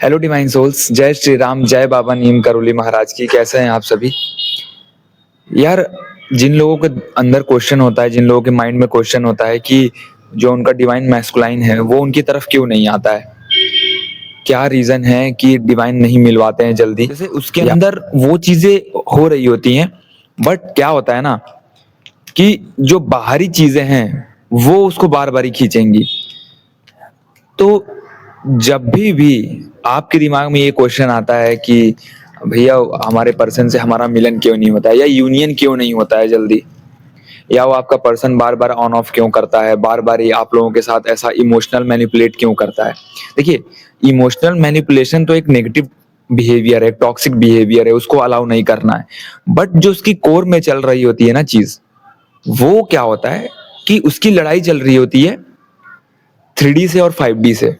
Hello divine souls, जय श्री राम, जय बाबा नीम करोली महाराज की। कैसे हैं आप सभी यार? जिन लोगों के अंदर क्वेश्चन होता है, जिन लोगों के माइंड में क्वेश्चन होता है कि जो उनका डिवाइन मैस्कुलाइन है वो उनकी तरफ क्यों नहीं आता है, क्या रीजन है कि डिवाइन नहीं मिलवाते हैं जल्दी, जैसे उसके अंदर वो चीजें हो रही होती हैं। बट क्या होता है ना कि जो बाहरी चीजें हैं वो उसको बार बार ही खींचेंगी। तो जब भी आपके दिमाग में ये क्वेश्चन आता है कि भैया हमारे पर्सन से हमारा मिलन क्यों नहीं होता है, या यूनियन क्यों नहीं होता है जल्दी, या वो आपका person bar bar on off क्यों करता है, बार बार ये आप लोगों के साथ ऐसा इमोशनल मैनिपुलेट क्यों करता है। देखिए, इमोशनल मैनिपुलेशन तो एक नेगेटिव बिहेवियर है, टॉक्सिक बिहेवियर है, उसको अलाउ नहीं करना है। बट जो उसकी कोर में चल रही होती है ना चीज, वो क्या होता है कि उसकी लड़ाई चल रही होती है 3D से और 5D से।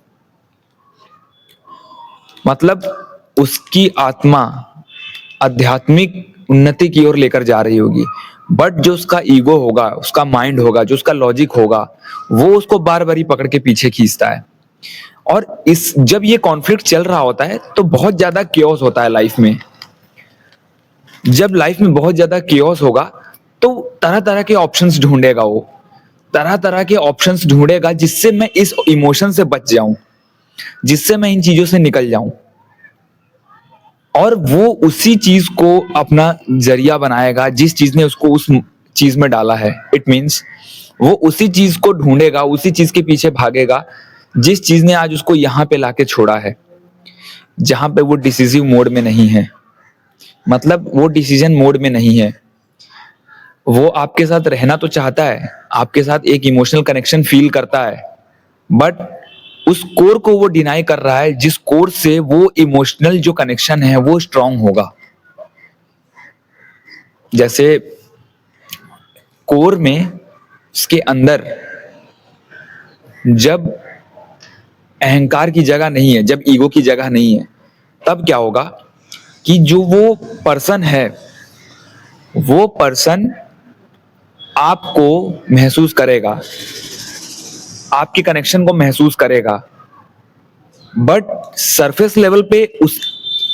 मतलब उसकी आत्मा आध्यात्मिक उन्नति की ओर लेकर जा रही होगी, बट जो उसका ईगो होगा, उसका माइंड होगा, जो उसका लॉजिक होगा, वो उसको बार बार ही पकड़ के पीछे खींचता है। और इस जब ये कॉन्फ्लिक्ट चल रहा होता है तो बहुत ज्यादा केओस होता है लाइफ में। जब लाइफ में बहुत ज्यादा केओस होगा तो तरह तरह के ऑप्शंस ढूंढेगा, वो तरह तरह के ऑप्शंस ढूंढेगा जिससे मैं इस इमोशन से बच जाऊं, जिससे मैं इन चीजों से निकल जाऊं। और वो उसी चीज को अपना जरिया बनाएगा जिस चीज ने उसको उस चीज में डाला है। इट मीन्स वो उसी चीज को ढूंढेगा, उसी चीज के पीछे भागेगा जिस चीज ने आज उसको यहाँ पे लाके छोड़ा है, जहां पे वो डिसीजिव मोड में नहीं है। मतलब वो डिसीजन मोड में नहीं है। वो आपके साथ रहना तो चाहता है, आपके साथ एक इमोशनल कनेक्शन फील करता है, बट उस कोर को वो डिनाई कर रहा है जिस कोर से वो इमोशनल जो कनेक्शन है वो स्ट्रांग होगा। जैसे कोर में, उसके अंदर जब अहंकार की जगह नहीं है, जब ईगो की जगह नहीं है, तब क्या होगा कि जो वो पर्सन है, वो पर्सन आपको महसूस करेगा, आपके कनेक्शन को महसूस करेगा। बट सरफेस लेवल पे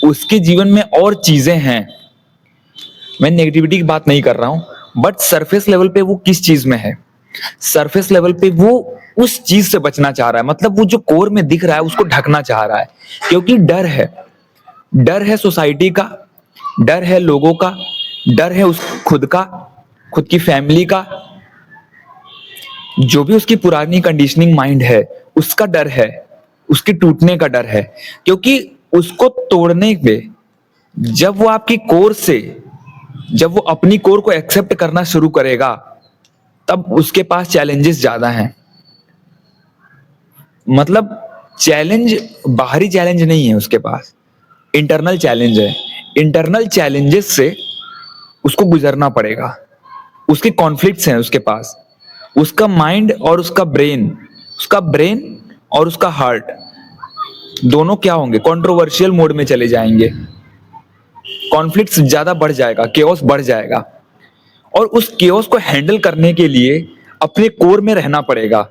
उसके जीवन में और चीजें हैं। मैं नेगेटिविटी की बात नहीं कर रहा हूं, बट सरफेस लेवल पे वो किस चीज में है, सरफेस लेवल पे वो उस चीज से बचना चाह रहा है। मतलब वो जो कोर में दिख रहा है उसको ढकना चाह रहा है, क्योंकि डर है। डर है सोसाइटी का, डर है लोगों का, डर है उस खुद का, खुद की फैमिली का, जो भी उसकी पुरानी कंडीशनिंग माइंड है उसका डर है, उसके टूटने का डर है। क्योंकि उसको तोड़ने पे, जब वो आपकी कोर से, जब वो अपनी कोर को एक्सेप्ट करना शुरू करेगा, तब उसके पास चैलेंजेस ज्यादा हैं। मतलब चैलेंज बाहरी चैलेंज नहीं है उसके पास, इंटरनल चैलेंज है। इंटरनल चैलेंजेस से उसको गुजरना पड़ेगा। उसके कॉन्फ्लिक्ट्स हैं उसके पास। उसका माइंड और उसका ब्रेन, उसका ब्रेन और उसका हार्ट दोनों क्या होंगे, कंट्रोवर्शियल मोड में चले जाएंगे। कॉन्फ्लिक्ट्स ज्यादा बढ़ जाएगा, केओस बढ़ जाएगा। और उस केओस को हैंडल करने के लिए अपने कोर में रहना पड़ेगा।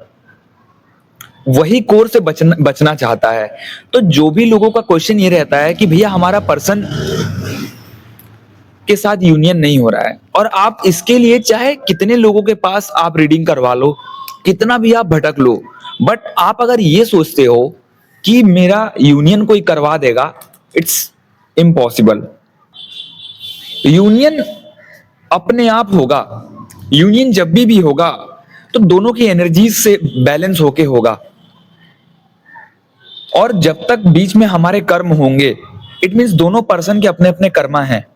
वही कोर से बचना चाहता है। तो जो भी लोगों का क्वेश्चन ये रहता है कि भैया हमारा पर्सन के साथ यूनियन नहीं हो रहा है, और आप इसके लिए चाहे कितने लोगों के पास आप रीडिंग करवा लो, कितना भी आप भटक लो, बट आप अगर ये सोचते हो कि मेरा यूनियन कोई करवा देगा, इट्स इम्पॉसिबल। यूनियन अपने आप होगा। यूनियन जब भी होगा तो दोनों की एनर्जीज से बैलेंस होके होगा। और जब तक बीच में हमारे कर्म होंगे, इट मीन्स दोनों पर्सन के अपने अपने कर्मा हैं,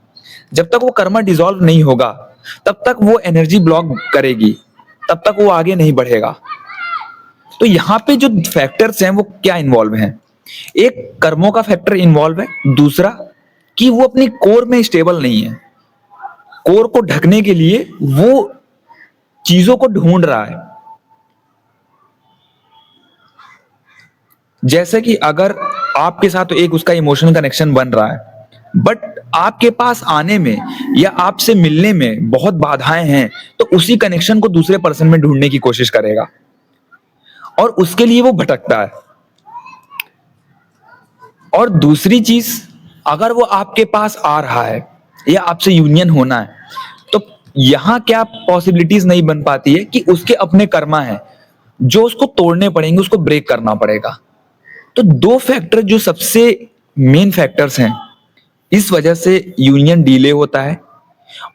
जब तक वो कर्मा डिसॉल्व नहीं होगा तब तक वो एनर्जी ब्लॉक करेगी, तब तक वो आगे नहीं बढ़ेगा। तो यहाँ पे जो फैक्टर्स हैं वो क्या इन्वॉल्व हैं? एक कर्मों का फैक्टर इन्वॉल्व है, दूसरा कि वो अपनी कोर में स्टेबल नहीं है। कोर को ढकने के लिए वो चीजों को ढूंढ रहा है। जैसे कि अगर आपके साथ तो एक उसका इमोशनल कनेक्शन बन रहा है, बट आपके पास आने में या आपसे मिलने में बहुत बाधाएं हैं, तो उसी कनेक्शन को दूसरे पर्सन में ढूंढने की कोशिश करेगा और उसके लिए वो भटकता है। और दूसरी चीज, अगर वो आपके पास आ रहा है या आपसे यूनियन होना है, तो यहाँ क्या पॉसिबिलिटीज नहीं बन पाती है कि उसके अपने कर्मा है जो उसको तोड़ने पड़ेंगे, उसको ब्रेक करना पड़ेगा। तो दो फैक्टर जो सबसे मेन फैक्टर्स हैं, इस वजह से यूनियन डिले होता है।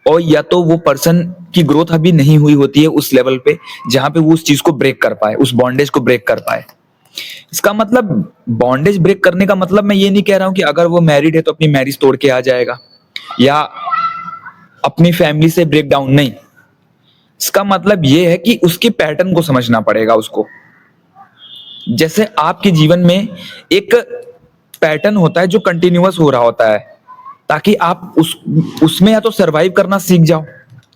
और या तो वो पर्सन की ग्रोथ अभी नहीं हुई होती है उस लेवल पे जहां पे वो उस चीज को ब्रेक कर पाए, उस बॉन्डेज को ब्रेक कर पाए। इसका मतलब, बॉन्डेज ब्रेक करने का मतलब मैं ये नहीं कह रहा हूं कि अगर वो मैरिड है तो अपनी मैरिज तोड़ के आ जाएगा या अपनी फैमिली से ब्रेक डाउन, नहीं। इसका मतलब ये है कि उसके पैटर्न को समझना पड़ेगा उसको। जैसे आपके जीवन में एक पैटर्न होता है जो कंटिन्यूअस हो रहा होता है, ताकि आप उसमें या तो सरवाइव करना सीख जाओ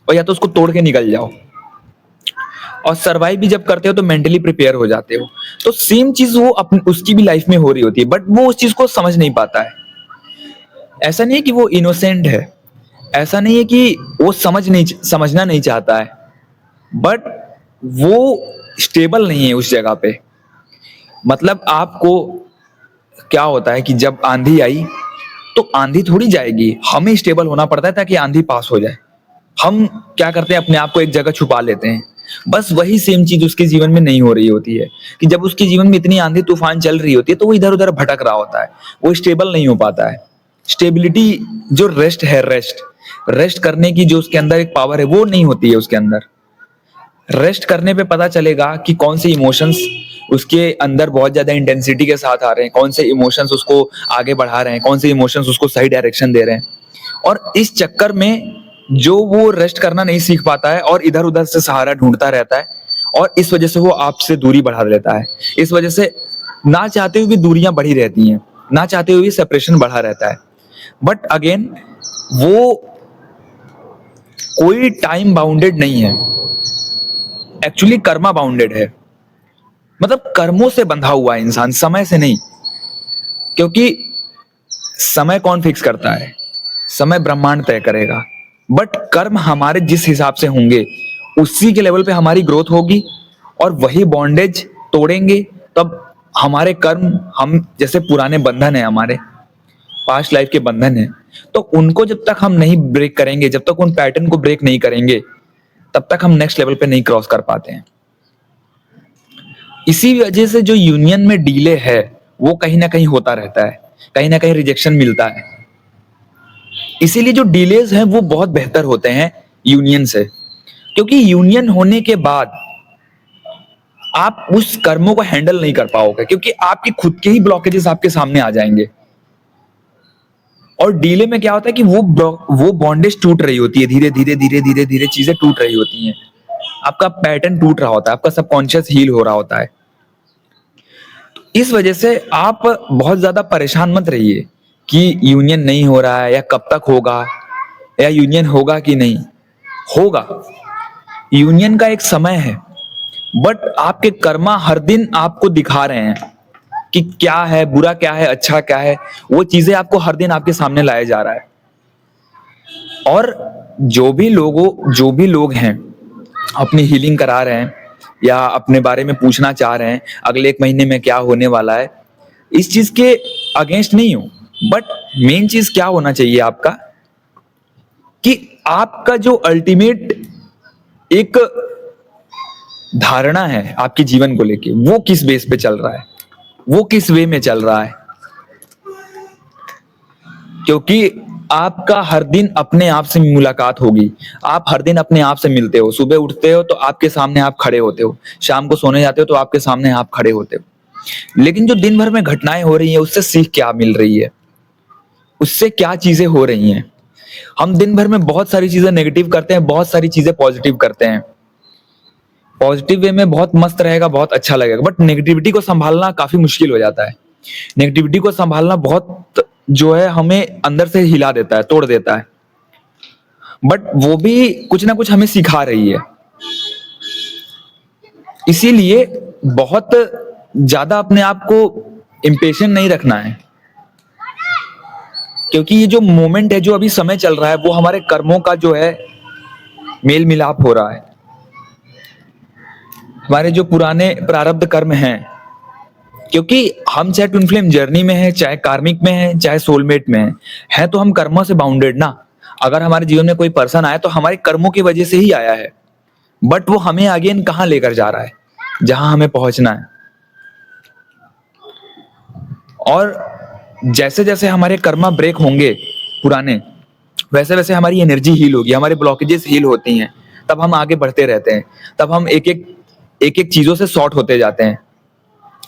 और या तो उसको तोड़ के निकल जाओ। और सरवाइव भी जब करते हो तो मेंटली प्रिपेयर हो जाते हो। तो सेम चीज वो अपनी उसकी भी लाइफ में हो रही होती है, बट वो उस चीज को समझ नहीं पाता है। ऐसा नहीं है कि वो इनोसेंट है, ऐसा नहीं है कि वो समझना नहीं चाहता है, बट वो स्टेबल नहीं है उस जगह पे। मतलब आपको क्या होता है कि जब आंधी आई तो आंधी थोड़ी जाएगी, हमें स्टेबल होना पड़ता है ताकि आंधी पास हो जाए। हम क्या करते हैं, अपने आप को एक जगह छुपा लेते हैं। बस वही सेम चीज उसके जीवन में नहीं हो रही होती है कि जब उसके जीवन में इतनी आंधी तूफान चल रही होती है तो वो इधर उधर भटक रहा होता है, वो स्टेबल नहीं हो पाता है। स्टेबिलिटी जो रेस्ट है, रेस्ट करने की जो उसके अंदर एक पावर है, वो नहीं होती है उसके अंदर। रेस्ट करने पे पता चलेगा कि कौन से इमोशंस उसके अंदर बहुत ज्यादा इंटेंसिटी के साथ आ रहे हैं, कौन से इमोशंस उसको आगे बढ़ा रहे हैं, कौन से इमोशंस उसको सही डायरेक्शन दे रहे हैं। और इस चक्कर में जो वो रेस्ट करना नहीं सीख पाता है और इधर उधर से सहारा ढूंढता रहता है, और इस वजह से वो आपसे दूरी बढ़ा लेता है। इस वजह से ना चाहते हुए भी दूरियां बढ़ी रहती हैं, ना चाहते हुए भी सेपरेशन बढ़ा रहता है। बट अगेन, वो कोई टाइम बाउंडेड नहीं है, एक्चुअली कर्मा बाउंडेड है। मतलब कर्मों से बंधा हुआ है इंसान, समय से नहीं। क्योंकि समय कौन फिक्स करता है? समय ब्रह्मांड तय करेगा। बट कर्म हमारे जिस हिसाब से होंगे उसी के लेवल पे हमारी ग्रोथ होगी, और वही बॉन्डेज तोड़ेंगे तब हमारे कर्म, हम जैसे पुराने बंधन है, हमारे पास्ट लाइफ के बंधन है, तो उनको जब तक हम नहीं ब्रेक करेंगे, जब तक उन पैटर्न को ब्रेक नहीं करेंगे, तब तक हम नेक्स्ट लेवल पे नहीं क्रॉस कर पाते हैं। इसी वजह से जो यूनियन में डीले है वो कहीं ना कहीं होता रहता है, कहीं ना कहीं रिजेक्शन मिलता है। इसीलिए जो डिलेज हैं वो बहुत बेहतर होते हैं यूनियन से, क्योंकि यूनियन होने के बाद आप उस कर्मों को हैंडल नहीं कर पाओगे, क्योंकि आपके खुद के ही ब्लॉकेजेस आपके सामने आ जाएंगे। और डीले में क्या होता है कि वो बॉन्डेज टूट रही होती है, धीरे धीरे धीरे धीरे धीरे चीजें टूट रही होती हैं, आपका पैटर्न टूट रहा होता है, आपका सबकॉन्शियस हील हो रहा होता है। इस वजह से आप बहुत ज्यादा परेशान मत रहिए कि यूनियन नहीं हो रहा है या कब तक होगा, या यूनियन होगा कि नहीं होगा। यूनियन का एक समय है, बट आपके कर्मा हर दिन आपको दिखा रहे हैं कि क्या है, बुरा क्या है, अच्छा क्या है। वो चीजें आपको हर दिन आपके सामने लाया जा रहा है। और जो भी लोग हैं अपनी हीलिंग करा रहे हैं या अपने बारे में पूछना चाह रहे हैं अगले एक महीने में क्या होने वाला है, इस चीज के अगेंस्ट नहीं हूं। बट मेन चीज क्या होना चाहिए आपका, कि आपका जो अल्टीमेट एक धारणा है आपके जीवन को लेके, वो किस बेस पे चल रहा है, वो किस वे में चल रहा है। क्योंकि आपका हर दिन अपने आप से मुलाकात होगी, आप हर दिन अपने आप से मिलते हो। सुबह उठते हो तो आपके सामने आप खड़े होते हो, शाम को सोने जाते हो तो आपके सामने आप खड़े होते हो। लेकिन जो दिन भर में घटनाएं हो रही हैं उससे सीख क्या मिल रही है, उससे क्या चीजें हो रही हैं। हम दिन भर में बहुत सारी चीजें नेगेटिव करते हैं, बहुत सारी चीजें पॉजिटिव करते हैं। पॉजिटिव वे में बहुत मस्त रहेगा, बहुत अच्छा लगेगा, बट नेगेटिविटी को संभालना काफी मुश्किल हो जाता है। नेगेटिविटी को संभालना बहुत जो है हमें अंदर से हिला देता है, तोड़ देता है। बट वो भी कुछ ना कुछ हमें सिखा रही है। इसीलिए बहुत ज्यादा अपने आप को इम्पेशेंट नहीं रखना है, क्योंकि ये जो मोमेंट है, जो अभी समय चल रहा है, वो हमारे कर्मों का जो है मेल मिलाप हो रहा है। हमारे जो पुराने प्रारब्ध कर्म हैं क्योंकि हम चाहे ट्विन फ्लेम जर्नी में है, चाहे कार्मिक में है, चाहे सोलमेट में है तो हम कर्मों से बाउंडेड ना। अगर हमारे जीवन में कोई पर्सन आया तो हमारे कर्मों की वजह से ही आया है, बट वो हमें अगेन कहाँ लेकर जा रहा है, जहां हमें पहुंचना है। और जैसे जैसे हमारे कर्मा ब्रेक होंगे पुराने, वैसे वैसे हमारी एनर्जी हील होगी, हमारे ब्लॉकेजेस हील होती हैं, तब हम आगे बढ़ते रहते हैं, तब हम एक एक चीजों से शॉर्ट होते जाते हैं,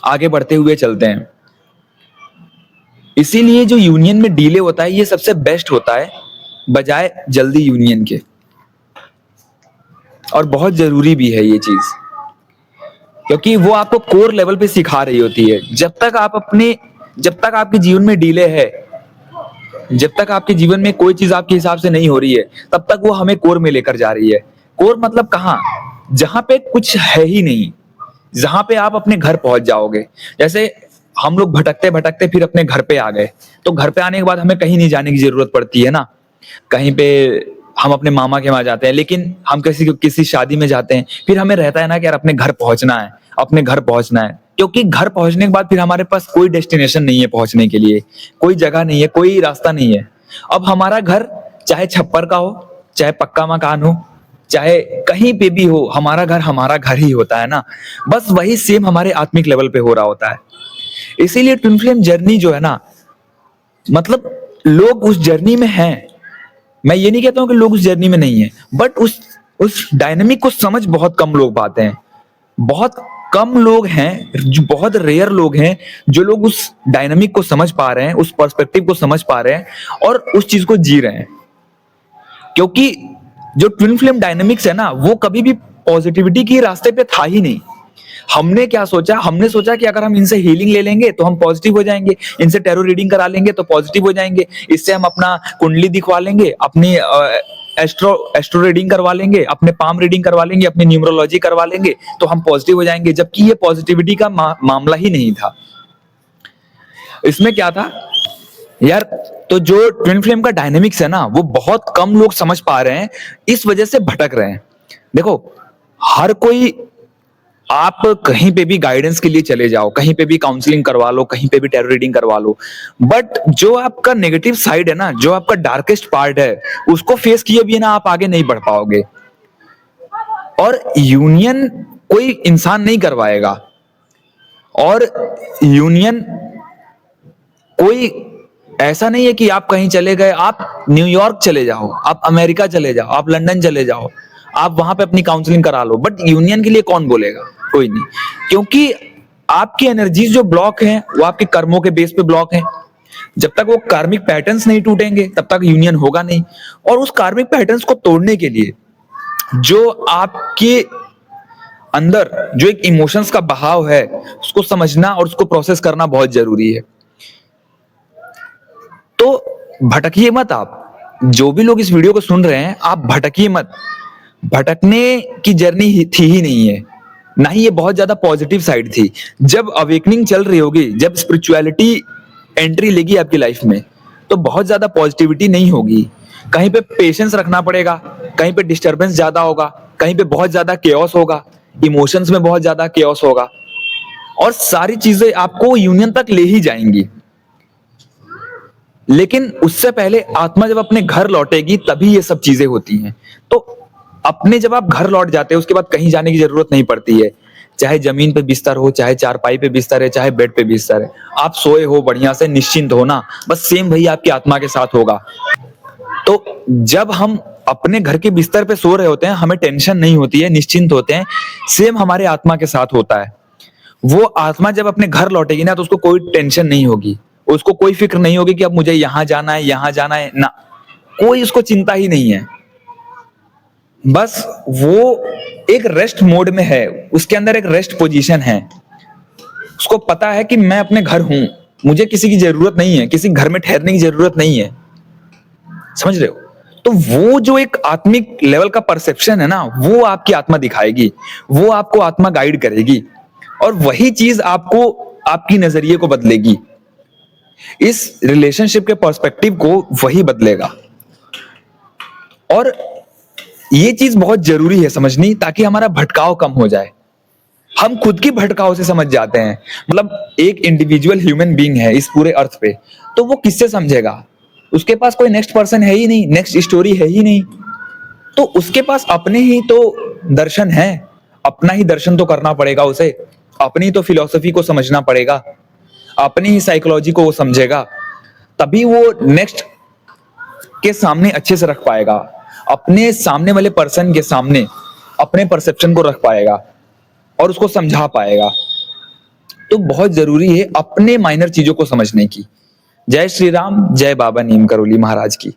आगे बढ़ते हुए चलते हैं। इसीलिए जो यूनियन में डीले होता है ये सबसे बेस्ट होता है बजाय जल्दी यूनियन के, और बहुत जरूरी भी है ये चीज, क्योंकि वो आपको कोर लेवल पे सिखा रही होती है। जब तक आपके जीवन में डीले है, जब तक आपके जीवन में कोई चीज आपके हिसाब से नहीं हो रही है, तब तक वो हमें कोर में लेकर जा रही है। कोर मतलब कहाँ? जहां पे कुछ है ही नहीं, जहां पे आप अपने घर पहुंच जाओगे। जैसे हम लोग भटकते भटकते फिर अपने घर पे आ गए, तो घर पे आने के बाद हमें कहीं नहीं जाने की जरूरत पड़ती है ना। कहीं पे हम अपने मामा के वहां जाते हैं, लेकिन हम किसी शादी में जाते हैं, फिर हमें रहता है ना कि यार अपने घर पहुंचना है, अपने घर पहुंचना है। क्योंकि घर पहुंचने के बाद फिर हमारे पास कोई डेस्टिनेशन नहीं है पहुंचने के लिए, कोई जगह नहीं है, कोई रास्ता नहीं है। अब हमारा घर चाहे छप्पर का हो, चाहे पक्का मकान हो, चाहे कहीं पे भी हो, हमारा घर ही होता है ना। बस वही सेम हमारे आत्मिक लेवल पे हो रहा होता है। इसीलिए ट्विन फ्लेम जर्नी जो है ना, मतलब लोग उस जर्नी में हैं। मैं ये नहीं कहता हूं कि लोग उस जर्नी में नहीं है, बट उस डायनेमिक को समझ बहुत कम लोग पाते हैं। बहुत कम लोग हैं, जो बहुत रेयर लोग हैं जो लोग उस डायनेमिक को समझ पा रहे हैं, उस पर्सपेक्टिव को समझ पा रहे हैं और उस चीज को जी रहे हैं। क्योंकि जो ट्विन फ्लेम डायनेमिक्स है ना, वो कभी भी पॉजिटिविटी के रास्ते पे था ही नहीं। हमने क्या सोचा? हमने सोचा कि अगर हम इनसे हीलिंग ले लेंगे तो हम पॉजिटिव हो जाएंगे, इनसे टैरो रीडिंग करा लेंगे तो पॉजिटिव हो जाएंगे, इससे हम अपना कुंडली दिखवा लेंगे, अपनी एस्ट्रो रीडिंग करवा लेंगे, अपने पाम रीडिंग करवा लेंगे, अपनी न्यूमरोलॉजी करवा लेंगे तो हम पॉजिटिव हो जाएंगे। जबकि ये पॉजिटिविटी का मामला ही नहीं था। इसमें क्या था यार? तो जो ट्विन फ्लेम का डायनेमिक्स है ना, वो बहुत कम लोग समझ पा रहे हैं, इस वजह से भटक रहे हैं। देखो, हर कोई, आप कहीं पे भी गाइडेंस के लिए चले जाओ, कहीं पे भी काउंसलिंग करवा लो, कहीं पे भी टैरो रीडिंग करवा लो, बट जो आपका नेगेटिव साइड है ना, जो आपका डार्केस्ट पार्ट है, उसको फेस किए भी ना आप आगे नहीं बढ़ पाओगे। और यूनियन कोई इंसान नहीं करवाएगा, और यूनियन कोई ऐसा नहीं है कि आप कहीं चले गए, आप न्यूयॉर्क चले जाओ, आप अमेरिका चले जाओ, आप लंदन चले जाओ, आप वहां पे अपनी काउंसलिंग करा लो, बट यूनियन के लिए कौन बोलेगा? कोई नहीं। क्योंकि आपकी एनर्जीज जो ब्लॉक हैं वो आपके कर्मों के बेस पे ब्लॉक हैं। जब तक वो कार्मिक पैटर्न्स नहीं टूटेंगे तब तक यूनियन होगा नहीं। और उस कार्मिक पैटर्न्स को तोड़ने के लिए जो आपके अंदर जो एक इमोशंस का बहाव है, उसको समझना और उसको प्रोसेस करना बहुत जरूरी है। तो भटकिए मत। आप जो भी लोग इस वीडियो को सुन रहे हैं, आप भटकिए मत। भटकने की जर्नी थी ही नहीं है, ना ही ये बहुत ज्यादा पॉजिटिव साइड थी। जब अवेकनिंग चल रही होगी, जब स्पिरिचुअलिटी एंट्री लेगी आपकी लाइफ में, तो बहुत ज्यादा पॉजिटिविटी नहीं होगी। कहीं पे पेशेंस रखना पड़ेगा, कहीं पे डिस्टरबेंस ज्यादा होगा, कहीं पे बहुत ज्यादा केओस होगा, इमोशंस में बहुत ज्यादा केओस होगा, और सारी चीजें आपको यूनियन तक ले ही जाएंगी। लेकिन उससे पहले आत्मा जब अपने घर लौटेगी तभी ये सब चीजें होती हैं। तो अपने जब आप घर लौट जाते हैं, उसके बाद कहीं जाने की जरूरत नहीं पड़ती है। चाहे जमीन पे बिस्तर हो, चाहे चारपाई पे बिस्तर है, चाहे बेड पे बिस्तर है, आप सोए हो बढ़िया से, निश्चिंत हो ना, बस सेम वही आपकी आत्मा के साथ होगा। तो जब हम अपने घर के बिस्तर पे सो रहे होते हैं, हमें टेंशन नहीं होती है, निश्चिंत होते हैं, सेम हमारे आत्मा के साथ होता है। वो आत्मा जब अपने घर लौटेगी ना, तो उसको कोई टेंशन नहीं होगी, उसको कोई फिक्र नहीं होगी कि अब मुझे यहां जाना है, यहां जाना है ना, कोई उसको चिंता ही नहीं है। बस वो एक रेस्ट मोड में है, उसके अंदर एक रेस्ट पोजीशन है। उसको पता है कि मैं अपने घर हूं, मुझे किसी की जरूरत नहीं है, किसी घर में ठहरने की जरूरत नहीं है। समझ रहे हो? तो वो जो एक आत्मिक लेवल का परसेप्शन है ना, वो आपकी आत्मा दिखाएगी, वो आपको आत्मा गाइड करेगी, और वही चीज आपको, आपकी नजरिए को बदलेगी। इस रिलेशनशिप के पर्सपेक्टिव को वही बदलेगा। और ये चीज बहुत जरूरी है समझनी, ताकि हमारा भटकाव कम हो जाए। हम खुद की भटकाव से समझ जाते हैं। मतलब एक इंडिविजुअल ह्यूमन बीइंग है इस पूरे अर्थ पे, तो वो किससे समझेगा? उसके पास कोई नेक्स्ट पर्सन है ही नहीं, नेक्स्ट स्टोरी है ही नहीं, तो उसके पास अपने ही तो दर्शन है, अपना ही दर्शन तो करना पड़ेगा उसे, अपनी तो फिलॉसफी को समझना पड़ेगा, अपनी ही साइकोलॉजी को वो समझेगा, तभी वो नेक्स्ट के सामने अच्छे से रख पाएगा, अपने सामने वाले पर्सन के सामने अपने परसेप्शन को रख पाएगा और उसको समझा पाएगा। तो बहुत जरूरी है अपने माइनर चीजों को समझने की। जय श्री राम, जय बाबा नीम करोली महाराज की।